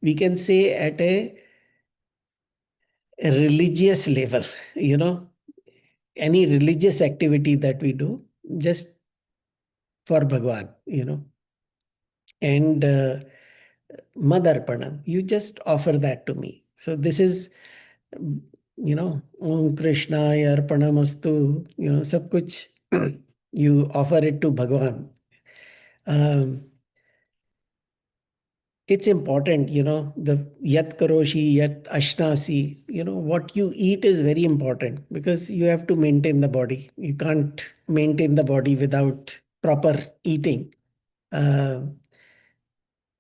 we can say at a religious level, any religious activity that we do, just for Bhagwan, and Madarpanam, you just offer that to me. So this is, Om Krishna Arpanamastu, sab kuch, you offer it to Bhagwan. Um, it's important, the yat karoshi, yat ashnasi, what you eat is very important because you have to maintain the body. You can't maintain the body without proper eating. Uh,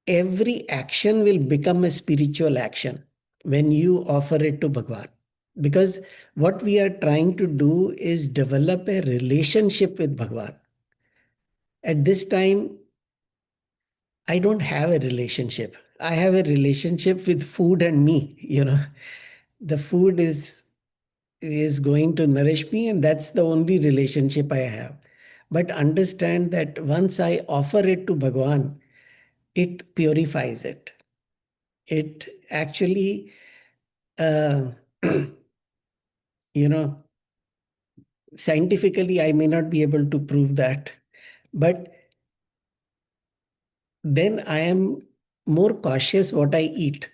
every action will become a spiritual action when you offer it to Bhagwan. Because what we are trying to do is develop a relationship with Bhagwan. At this time, I don't have a relationship. I have a relationship with food and me, The food is going to nourish me, and that's the only relationship I have. But understand that once I offer it to Bhagwan, it purifies it. It actually, uh, you know, scientifically, I may not be able to prove that, but then I am more cautious what I eat.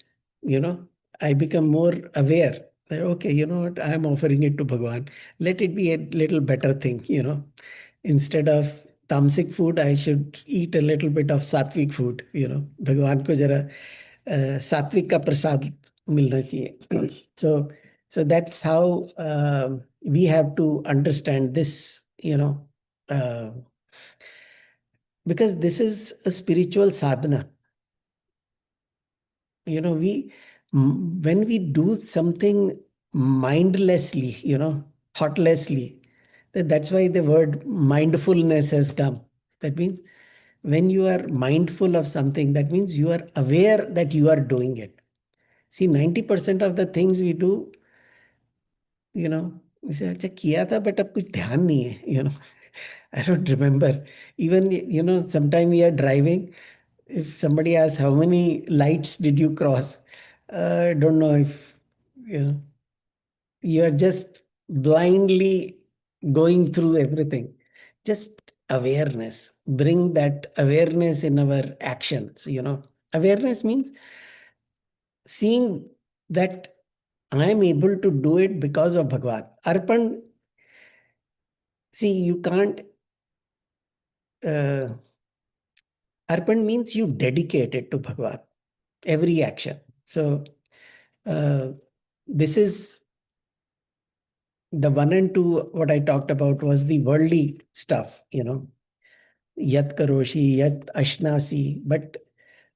I become more aware that, okay, you know what, I am offering it to Bhagwan. Let it be a little better thing. Instead of tamasic food, I should eat a little bit of sattvic food. Bhagwan ko jara sattvic ka prasad milna chahiye. So that's how we have to understand this, uh, because this is a spiritual sadhana. We when we do something mindlessly, thoughtlessly, that's why the word mindfulness has come. That means when you are mindful of something, that means you are aware that you are doing it. See, 90% of the things we do, we say, अच्छा किया था but अब कुछ ध्यान नहीं है. I don't remember. Even, sometime we are driving. If somebody asks how many lights did you cross, I don't know if you are just blindly going through everything. Just awareness. Bring that awareness in our actions. Awareness means seeing that I am able to do it because of Bhagwan. Arpan, see, you can't. Uh, Arpan means you dedicate it to Bhagwan, every action. So, uh, this is the 1 and 2, what I talked about was the worldly stuff. Yat karoshi, yat ashnasi, but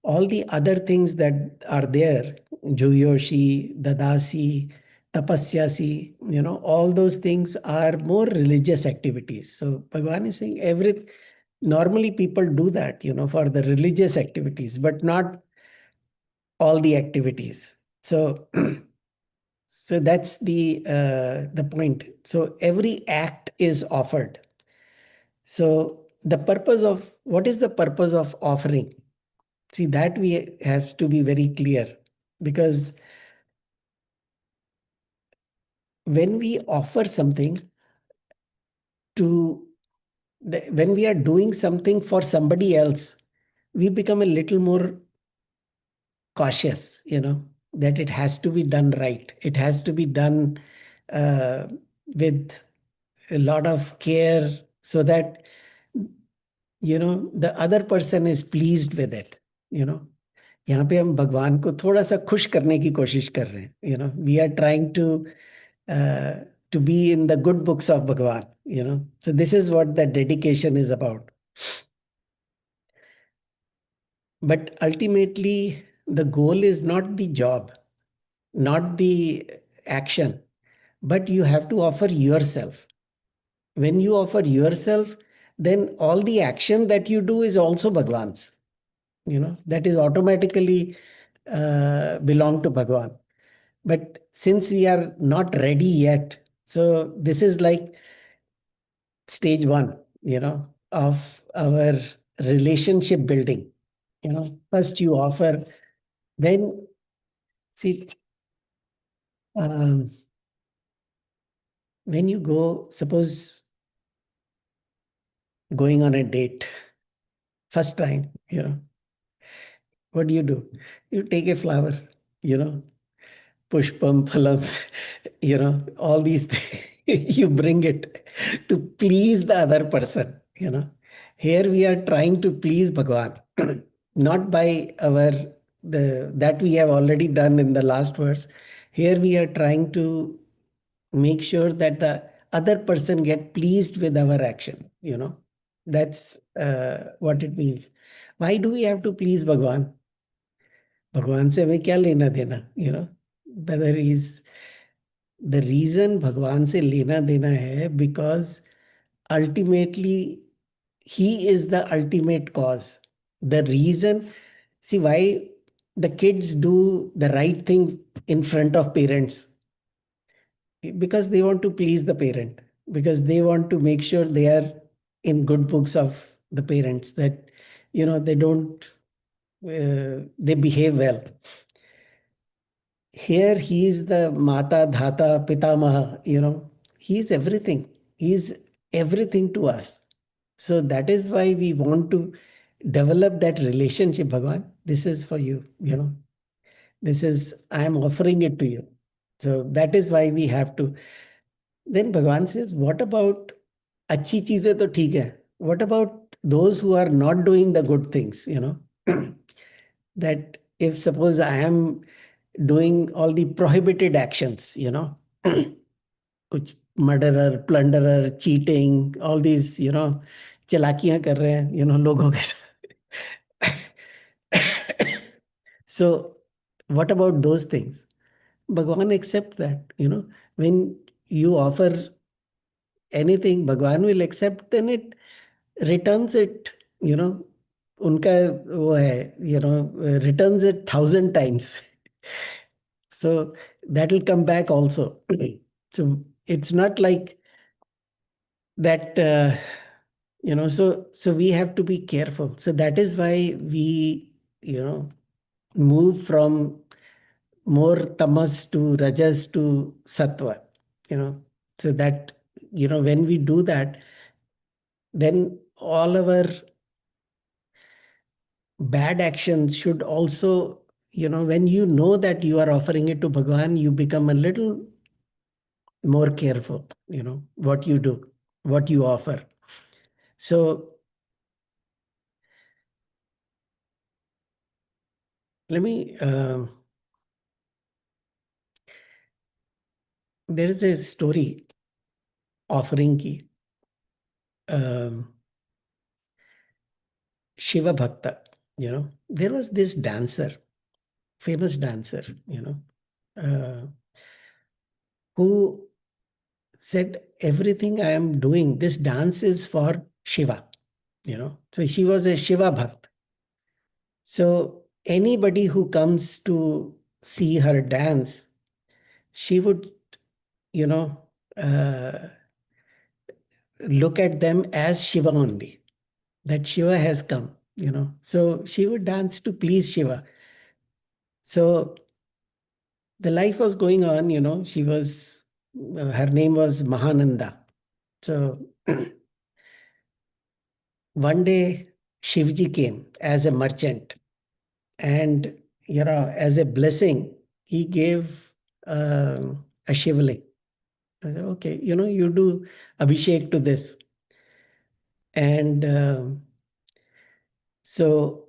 all the other things that are there, juyoshi, dadasi, tapasyasi, all those things are more religious activities. So Bhagavan is saying normally people do that, for the religious activities, but not all the activities. So so that's the point. So every act is offered. So what is the purpose of offering? See, that we have to be very clear, because when we offer something when we are doing something for somebody else, we become a little more cautious, that it has to be done right. It has to be done uh, with a lot of care so that, the other person is pleased with it. you know यहाँ पे हम भगवान को थोड़ा सा खुश करने की कोशिश कर रहे हैं. We are trying to be in the good books of Bhagwan. So this is what the dedication is about. But ultimately, the goal is not the job, not the action, but you have to offer yourself. When you offer yourself, then all the action that you do is also Bhagwan's. That is automatically belong to Bhagwan. But since we are not ready yet, so this is like stage 1, of our relationship building. First you offer Then, see, um, when you go, suppose going on a date, first time, what do? You take a flower, you know, pushpam, phalam, all these things. You bring it to please the other person. Here we are trying to please Bhagwan, not by the that we have already done in the last verse. Here we are trying to make sure that the other person get pleased with our action. That's what it means. Why do we have to please Bhagwan? भगवान से हमें क्या लेना देना whether he's the reason भगवान से लेना देना है because ultimately he is the ultimate cause. The reason, see why the kids do the right thing in front of parents, because they want to please the parent, because they want to make sure they are in good books of the parents, that they don't they behave well. Here he is the Mata, Dhata, Pitamaha. He's everything. He's everything to us. So that is why we want to develop that relationship, Bhagwan. This is for you. This is, I am offering it to you. So that is why we have to. Then Bhagwan says, what about अच्छी चीजें तो ठीक है. What about those who are not doing the good things? That if suppose I am doing all the prohibited actions, कुछ murderer, plunderer, cheating, all these, चालाकियां कर रहे हैं, लोगों के साथ. So what about those things? Bhagwan accept that. When you offer anything, Bhagwan will accept, then it returns it. उनका वो है, returns it 1,000 times. So that will come back also. So it's not like that, so we have to be careful. So that is why we, move from more tamas to rajas to sattva, you know. So that, when we do that, then all our bad actions should also, when you know that you are offering it to Bhagwan, you become a little more careful, what you do, what you offer. So let me, there is a story offering ki, um, Shiva Bhakta, there was this dancer, famous dancer, uh, who said, everything I am doing, this dance is for Shiva. So she was a Shiva Bhakt. So anybody who comes to see her dance, she would, you know, uh, look at them as Shiva only, that Shiva has come. So she would dance to please Shiva. So the life was going on, she was, her name was Mahananda. So one day Shivji came as a merchant, and, as a blessing, he gave a shivling. I said, okay, you do Abhishek to this. And so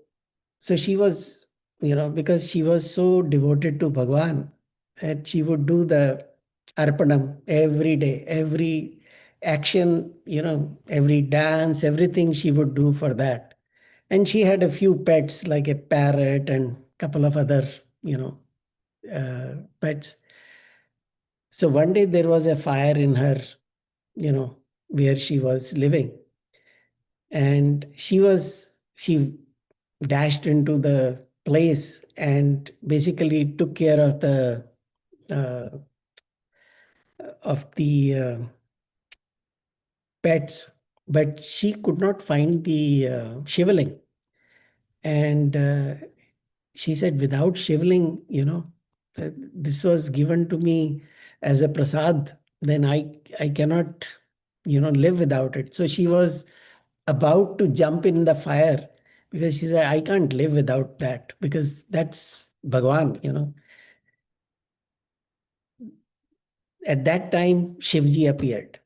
so she was, because she was so devoted to Bhagwan, that she would do the Arpanam every day, every action, every dance, everything she would do for that. And she had a few pets like a parrot and couple of other, pets. So one day there was a fire in her, where she was living. And she dashed into the place and basically took care uh, of the pets, but she could not find the shivling. And she said, without shivling, this was given to me as a prasad, then I cannot, live without it. So she was about to jump in the fire because she said, I can't live without that because that's Bhagwan. At that time, Shivji appeared.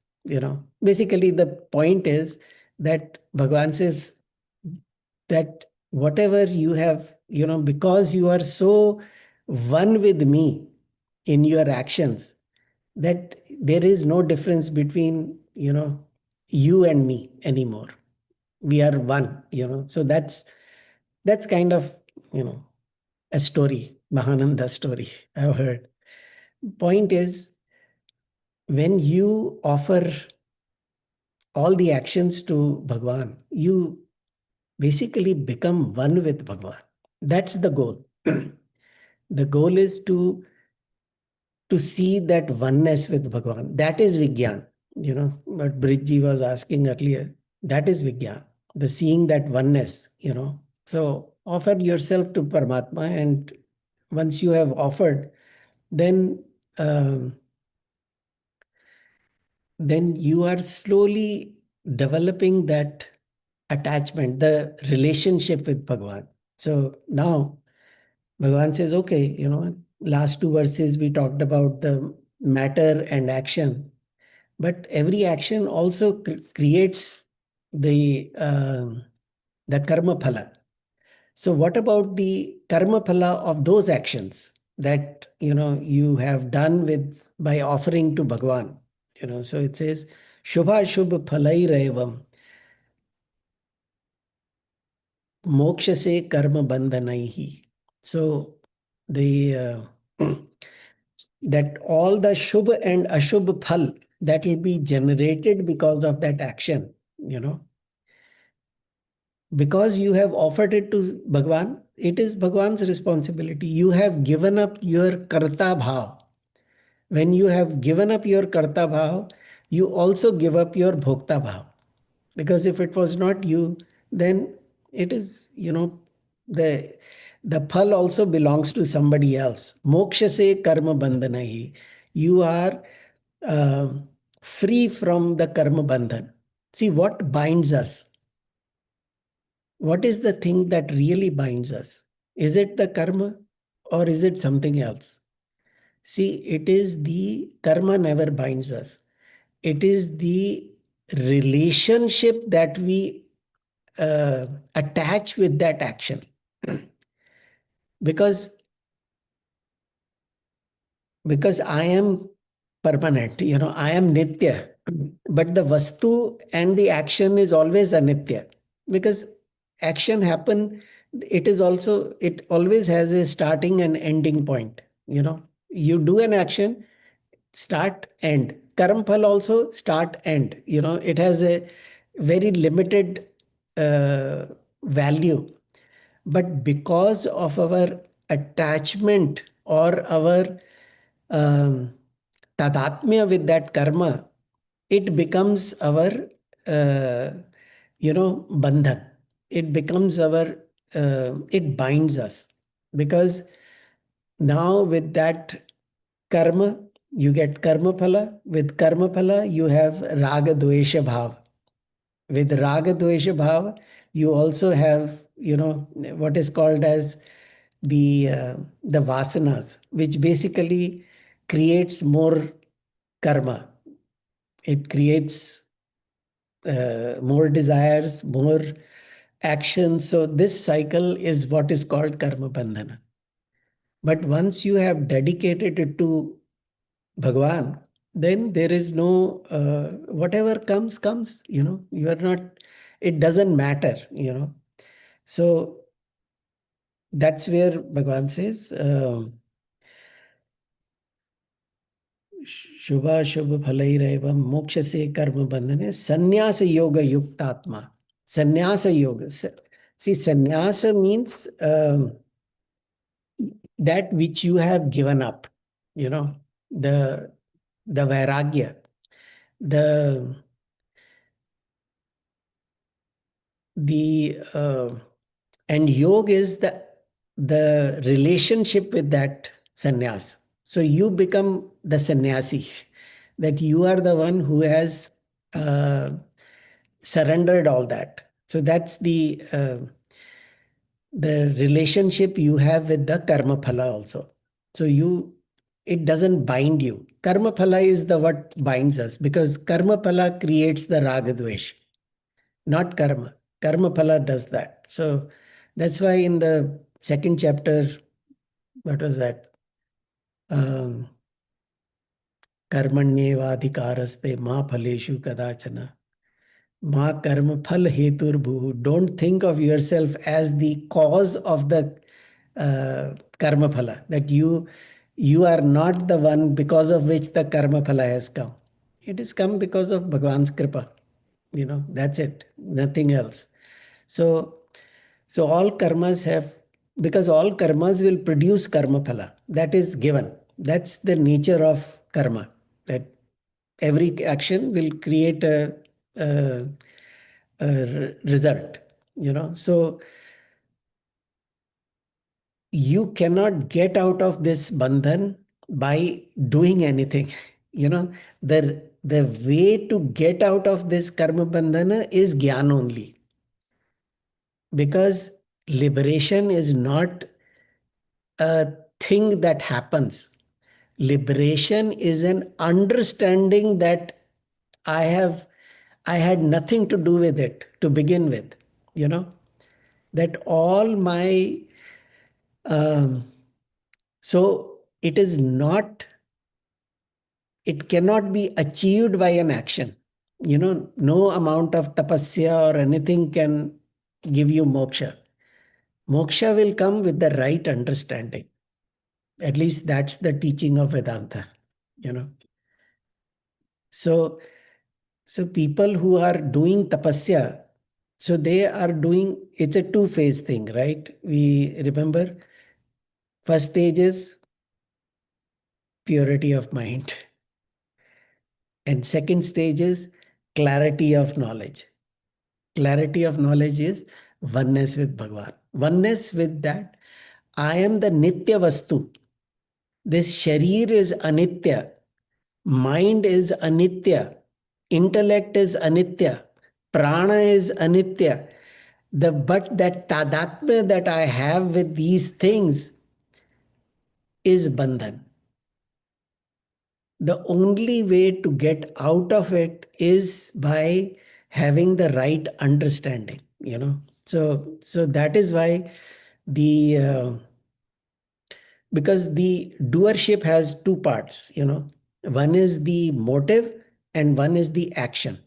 Basically, the point is that Bhagwan says that whatever you have, because you are so one with me in your actions, that there is no difference between, you and me anymore. We are one. So that's kind of, a story, Mahananda story I've heard. Point is, when you offer all the actions to Bhagwan, you basically become one with Bhagwan. That's the goal. The goal is to see that oneness with Bhagwan. That is Vigyan. What Bridji was asking earlier. That is Vigyan. The seeing that oneness. So offer yourself to Paramatma, and once you have offered, then um, then you are slowly developing that attachment, the relationship with Bhagwan. So now Bhagwan says, okay, last two verses we talked about the matter and action, but every action also creates the karma phala. So what about the karma phala of those actions that you have done with by offering to Bhagwan? So it says, Shubha Shubh Phalairevam Moksha se karma bandhanaihi. So the that all the shubh and ashubh phal that will be generated because of that action, because you have offered it to Bhagwan, it is Bhagwan's responsibility. You have given up your karta bhav. When you have given up your karta bhav, you also give up your bhokta bhav. Because if it was not you, then it is, the the phal also belongs to somebody else. Moksha se karma bandhanahi. You are uh, free from the karma bandhan. See what binds us. What is the thing that really binds us? Is it the karma or is it something else? See, it is the karma never binds us. It is the relationship that we attach with that action. because because I am permanent, I am nitya, but the vastu and the action is always anitya, because action happen, it always has a starting and ending point. You do an action, start end. Karma phal also start end. It has a very limited uh, value. But because of our attachment or our um, tadatmya with that karma, it becomes our, uh, bandhan. It becomes our, it binds us. Because now with that karma, you get karma phala. With karma phala, you have raga dvesha bhav. With raga dvesha bhav, you also have, what is called as the vasanas, which basically creates more karma. It creates more desires, more actions. So this cycle is what is called karma bandhana. But once you have dedicated it to Bhagwan, then there is no, whatever comes. You are not, it doesn't matter. So that's where Bhagwan says, शुभा शुभ फलैरेवं मोक्ष से कर्म बंधने संन्यास योग युक्तात्मा. Sannyasa yoga. See, sannyasa means that which you have given up. The vairagya, the and yoga is the the relationship with that sannyas. So you become the sannyasi, that you are the one who has uh, surrendered all that. So that's the relationship you have with the karma phala also. So it doesn't bind you. Karma phala is the what binds us, because karma phala creates the raga dvesh, not karma. Karma phala does that. So that's why in the second chapter, what was that? Um, Karmanyevadhikaraste ma phaleshu kadachana. Ma karma phal hetur bhu. Don't think of yourself as the cause of the karma phala. That you are not the one because of which the karma phala has come. It has come because of Bhagwan's kripa. That's it. Nothing else. So so all karmas have, because all karmas will produce karma phala. That is given. That's the nature of karma. That every action will create a, result. So you cannot get out of this bandhan by doing anything. The way to get out of this karma bandhana is gyan only, because liberation is not a thing that happens. Liberation is an understanding that I have, I had nothing to do with it to begin with. You know, that all my, um, so it is not, it cannot be achieved by an action. No amount of tapasya or anything can give you moksha. Moksha will come with the right understanding. At least that's the teaching of Vedanta. You know, so so people who are doing tapasya, so they are doing, it's a two-phase thing, right? We remember first stage is purity of mind, and second stage is clarity of knowledge. Clarity of knowledge is oneness with Bhagwan. Oneness with that I am the Nitya Vastu. This Sharir is Anitya. Mind is Anitya. Intellect is Anitya. Prana is Anitya. But that tadatma that I have with these things is bandhan. The only way to get out of it is by having the right understanding. So that is why the because the doership has two parts. One is the motive and one is the action.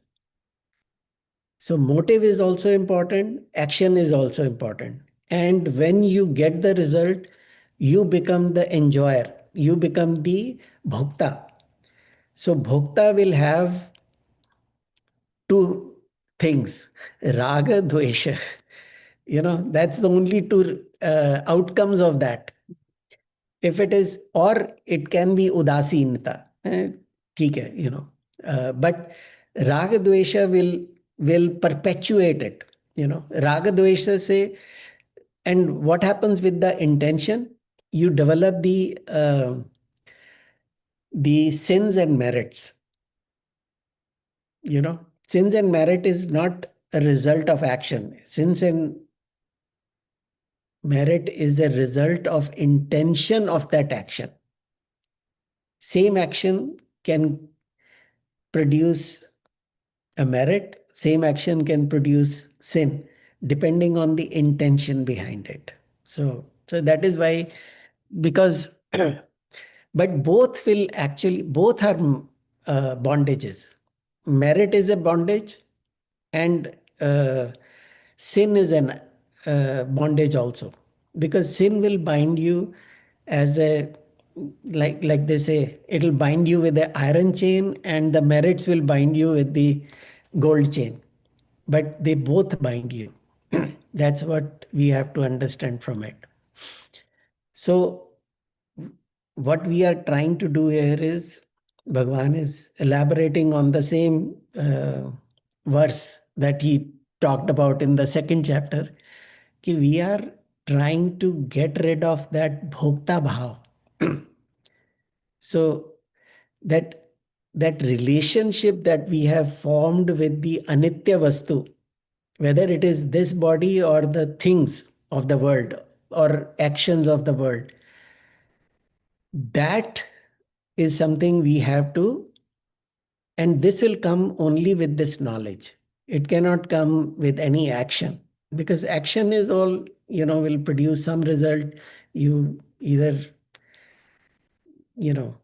So motive is also important, action is also important. And when you get the result, you become the enjoyer, you become the bhokta. So bhokta will have two things, raga, dvesha. That's the only two outcomes of that. If it is, or it can be udasinta, theek hai. But raga dvesha will perpetuate it. Raga dvesha say, and what happens with the intention? You develop the sins and merits. Sins and merit is not a result of action. Sins and merit is the result of intention of that action. Same action can produce a merit, same action can produce sin, depending on the intention behind it. So that is why, because, but both are bondages. Merit is a bondage, and sin is an bondage also, because sin will bind you as a, like they say, it'll bind you with the iron chain, and the merits will bind you with the gold chain, but they both bind you. That's what we have to understand from it. So what we are trying to do here is, Bhagwan is elaborating on the same verse that he talked about in the second chapter, कि we are trying to get rid of that bhokta bhav. So that that relationship that we have formed with the anitya vastu, whether it is this body or the things of the world or actions of the world, that is something we have to, and this will come only with this knowledge. It cannot come with any action, because action is all, will produce some result. You either, you know,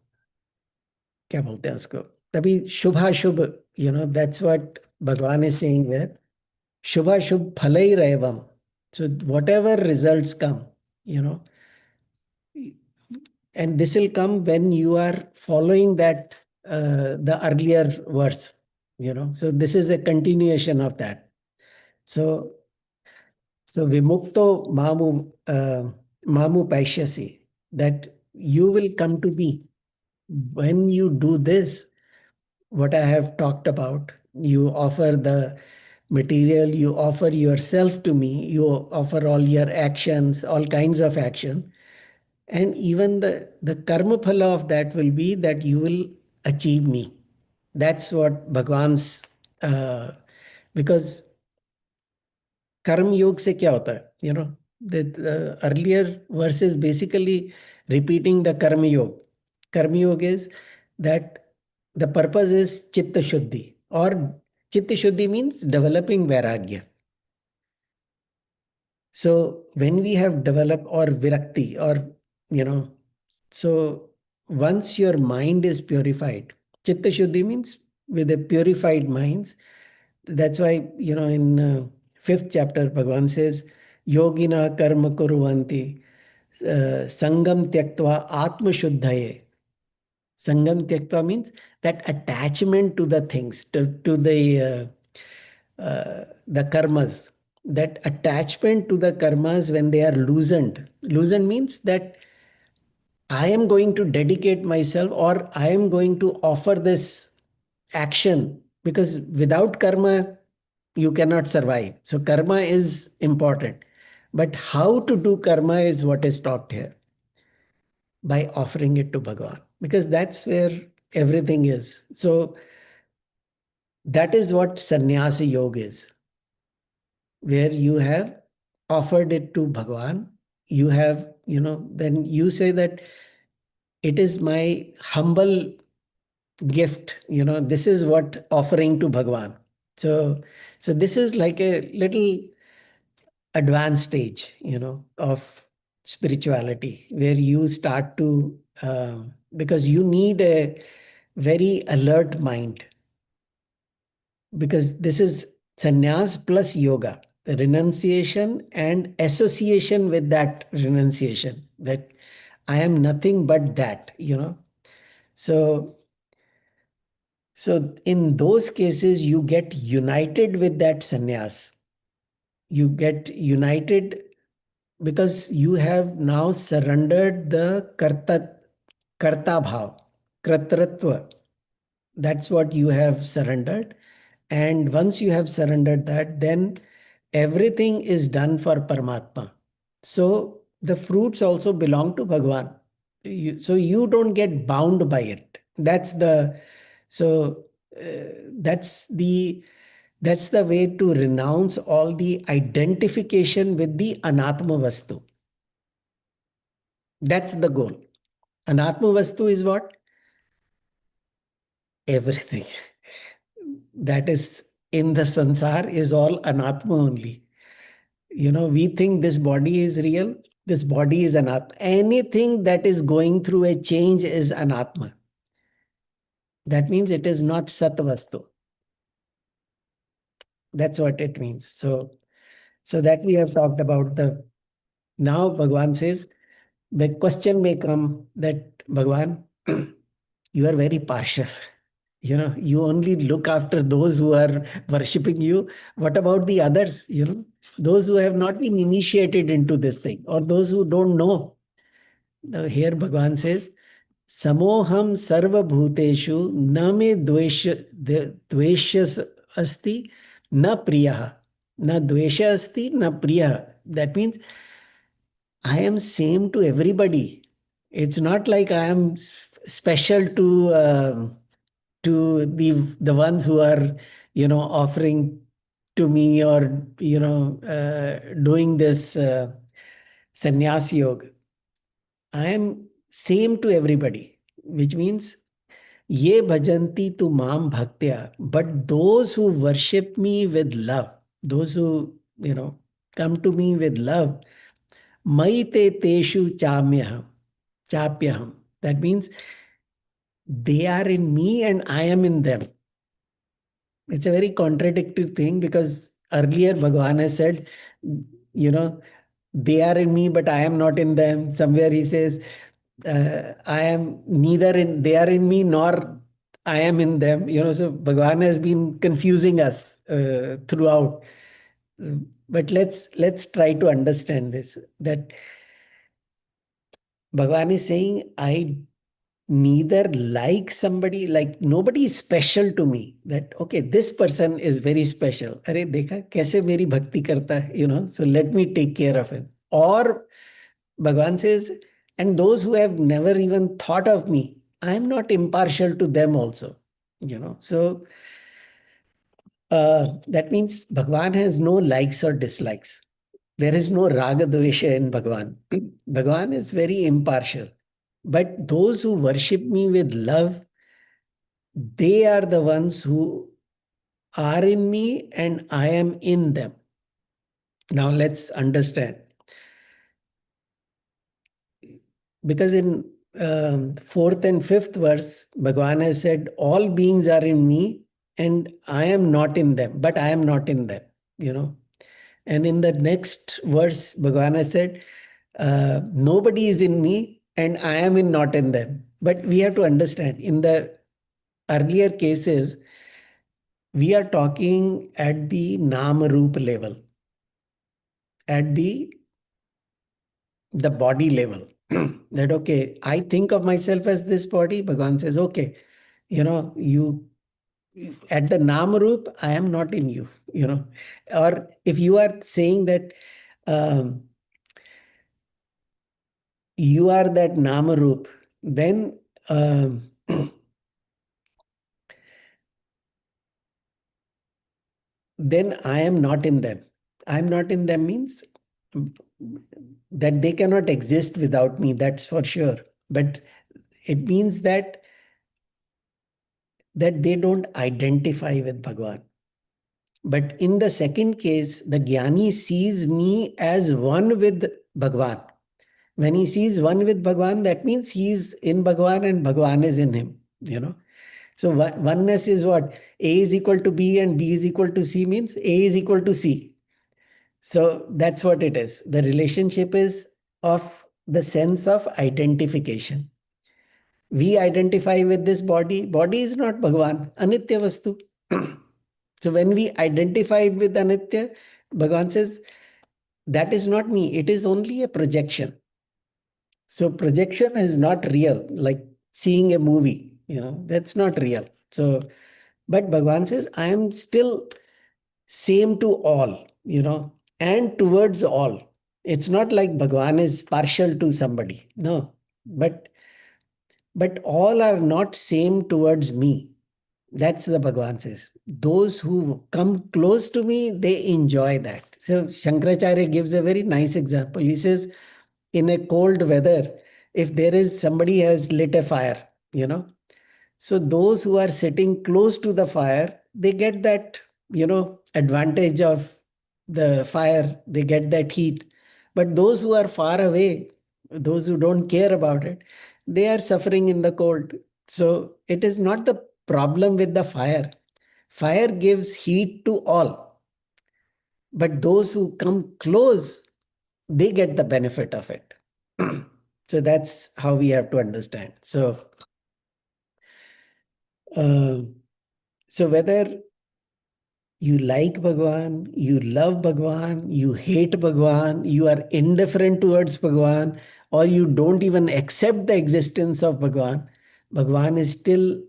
क्या बोलते हैं उसको, तभी शुभाशुभ, that's what Bhagwan is saying there. Shubha-shubh phalairevam. So whatever results come, you know, and this will come when you are following that, the earlier verse, So this is a continuation of that. So, so vimukto mamu paishyasi, that you will come to me when you do this, what I have talked about. You offer the material, you offer yourself to me, you offer all your actions, all kinds of action. And even the karma phala of that will be that you will achieve me. That's what Bhagwan's, because कर्म योग से क्या होता है, the earlier verse is basically repeating the karma yog. Karma yoga is that the purpose is chitta shuddhi, or chitta shuddhi means developing vairagya. So when we have developed, or virakti, or so once your mind is purified, chitta shuddhi means with a purified minds. That's why, in fifth chapter, Bhagavan says, Yogina karma kuruvanti, sangam tyaktva atma shuddhaye. Sangam tyaktva means that attachment to the things, to the karmas. That attachment to the karmas, when they are loosened. Loosened means that I am going to dedicate myself, or I am going to offer this action, because without karma, you cannot survive. So, karma is important. But how to do karma is what is taught here, by offering it to Bhagavan, because that's where everything is. So, that is what sannyasa yoga is, where you have offered it to Bhagavan. You have, then you say that it is my humble gift, this is what offering to Bhagavan. So this is like a little advanced stage, of spirituality, where you start to, because you need a very alert mind, because this is sannyas plus yoga, the renunciation and association with that renunciation, that I am nothing but that, So, so in those cases, you get united with that sannyas. You get united because you have now surrendered the karta bhav, kratratva. That's what you have surrendered. And once you have surrendered that, then everything is done for Paramatma. So the fruits also belong to Bhagavan. So you don't get bound by it. So that's the way to renounce all the identification with the anatma vastu. That's the goal. Anatma vastu is what? Everything that is in the sansar is all anatma only. We think this body is real, this body is anatma. Anything that is going through a change is anatma. That means it is not satvastu. That's what it means. So that we have talked about. Now Bhagavan says, the question may come that, Bhagavan, you are very partial. You only look after those who are worshipping you. What about the others? Those who have not been initiated into this thing, or those who don't know. Now here Bhagavan says, Samoham sarva bhuteshu na me dveshya asti na priya. Na dvesha asti na priya. That means I am same to everybody. It's not like I am special to the ones who are, offering to me, or doing this sannyas yoga. I am same to everybody, which means ye bhajanti tu mam bhaktya. But those who worship me with love, those who, come to me with love, maite teshu chapyaham. That means they are in me and I am in them. It's a very contradictory thing, because earlier Bhagavan has said, they are in me, but I am not in them. Somewhere he says, I am neither in, they are in me, nor I am in them. So Bhagavan has been confusing us throughout. But let's try to understand this. That Bhagavan is saying, I neither like somebody, like nobody is special to me, that okay, this person is very special, अरे देखा कैसे मेरी भक्ति करता है, so let me take care of him. Or Bhagavan says, and those who have never even thought of me, I am not impartial to them also. So that means Bhagavan has no likes or dislikes. There is no raga dvesha in Bhagavan. Bhagavan is very impartial. But those who worship me with love, they are the ones who are in me and I am in them. Now let's understand. Because in fourth and fifth verse, Bhagavan has said, all beings are in me and I am not in them, but I am not in them, And in the next verse, Bhagavan has said, nobody is in me and I am in not in them. But we have to understand, in the earlier cases, we are talking at the Nama Roop level, at the body level. That okay, I think of myself as this body. Bhagavan says, okay, you at the Nama Roop, I am not in you, Or if you are saying that um, you are that Nama Roop, then then I am not in them. I am not in them means that they cannot exist without me, that's for sure. But it means that they don't identify with Bhagavan. But in the second case, the Jnani sees me as one with Bhagavan. When he sees one with Bhagavan, that means he is in Bhagavan and Bhagavan is in him. So oneness is what? A is equal to B and B is equal to C means A is equal to C. So that's what it is. The relationship is of the sense of identification. We identify with this body. Body is not Bhagavan, Anitya Vastu. So when we identified with Anitya, Bhagavan says, that is not me. It is only a projection. So projection is not real, like seeing a movie, that's not real. So, but Bhagavan says, I am still same to all, and towards all. It's not like Bhagavan is partial to somebody. No, but all are not same towards me. That's the Bhagavan says. Those who come close to me, they enjoy that. So Shankaracharya gives a very nice example. He says, in a cold weather, if there is somebody has lit a fire, so those who are sitting close to the fire, they get that, advantage of the fire, they get that heat. But those who are far away, those who don't care about it, they are suffering in the cold. So it is not the problem with the fire. Fire gives heat to all. But those who come close, they get the benefit of it. So that's how we have to understand. Uh, so whether you like Bhagwan, you love Bhagwan, you hate Bhagwan, you are indifferent towards Bhagwan, or you don't even accept the existence of Bhagwan, Bhagwan is still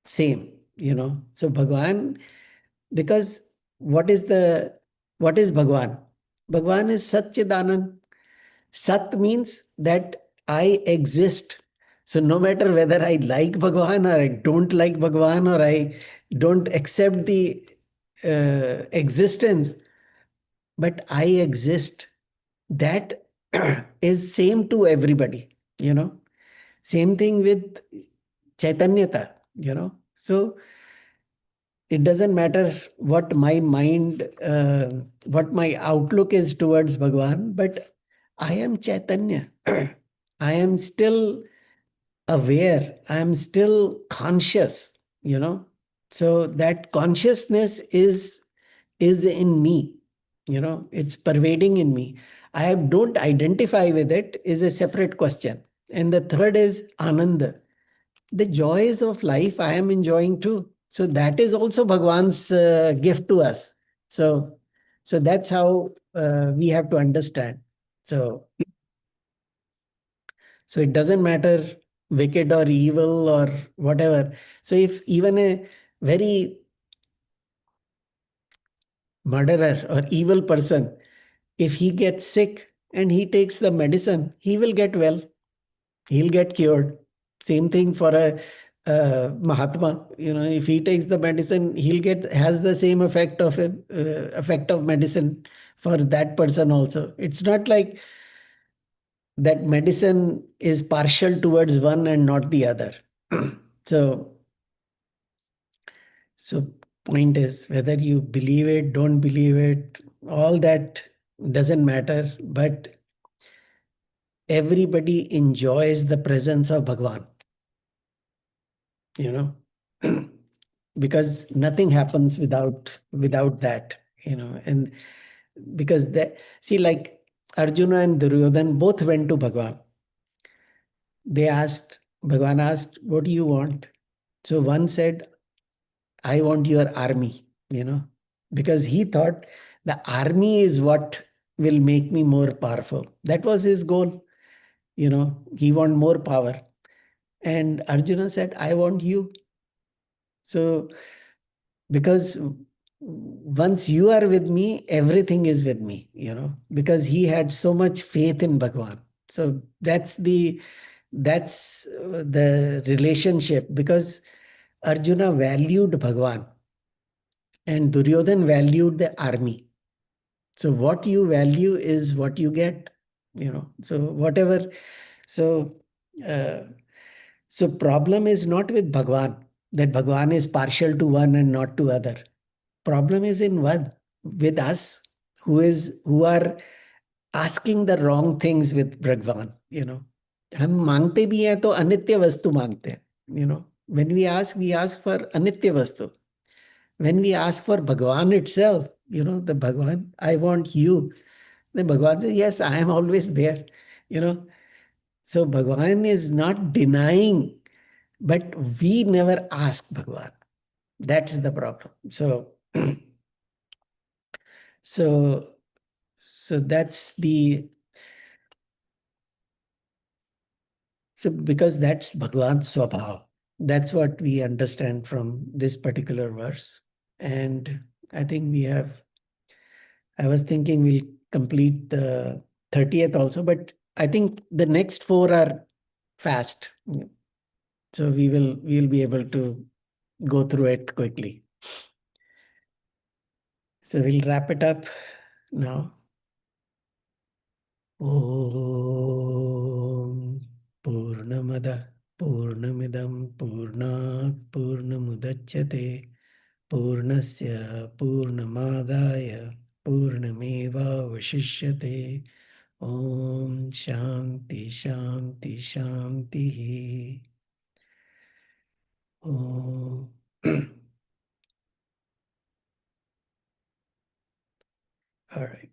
same, So Bhagwan, because what is Bhagwan? Bhagwan is Satchidanand. Sat means that I exist. So no matter whether I like Bhagwan or I don't like Bhagwan or I don't accept the existence, but I exist. That is same to everybody, you know. Same thing with Chaitanyata, you know. So it doesn't matter what my mind, what my outlook is towards Bhagwan, but I am Chaitanya. I am still aware. I am still conscious, you know. So that consciousness is in me, you know, it's pervading in me. I don't identify with it is a separate question. And the third is Ananda, the joys of life I am enjoying too. So that is also Bhagwan's gift to us. So, so that's how we have to understand. So, so it doesn't matter wicked or evil or whatever. So if even a very murderer or evil person, if he gets sick and he takes the medicine, he will get well. He'll get cured. Same thing for a Mahatma. You know, if he takes the medicine, he'll get has the same effect of a effect of medicine for that person also. It's not like that medicine is partial towards one and not the other. So, so point is whether you believe it, don't believe it, all that doesn't matter. But everybody enjoys the presence of Bhagwan, you know. Because nothing happens without that, you know. And because that, see, like Arjuna and Duryodhan both went to Bhagwan. They asked, Bhagwan asked, what do you want? So one said, I want your army, you know, because he thought the army is what will make me more powerful. That was his goal, you know. He want more power. And Arjuna said, I want you. So because once you are with me, everything is with me, you know, because he had so much faith in Bhagwan. So that's the relationship, because Arjuna valued Bhagwan and Duryodhan valued the army. So what you value is what you get, you know. So whatever, so uh, so problem is not with Bhagwan, that Bhagwan is partial to one and not to other. Problem is in one, with us, who are asking the wrong things with Bhagwan, you know. हम मांगते भी हैं तो अनित्य वस्तु मांगते हैं, you know. When we ask for anitya vastu. When we ask for Bhagwan itself, you know, the Bhagwan, I want you. The Bhagwan says, yes, I am always there, you know. So Bhagwan is not denying, but we never ask Bhagwan. That's the problem. So, so, so that's the, so because that's Bhagwan's Swabhav. That's what we understand from this particular verse. And I think we have, I was thinking we'll complete the 30th also, but I think the next four are fast. So we'll be able to go through it quickly. So we'll wrap it up now. Om Purnamada Purnamidam Purnat Purnamudachyate Purnasya Purnamadaya Purnameva Vashishyate. Om Shanti Shanti Shanti. Om. All right.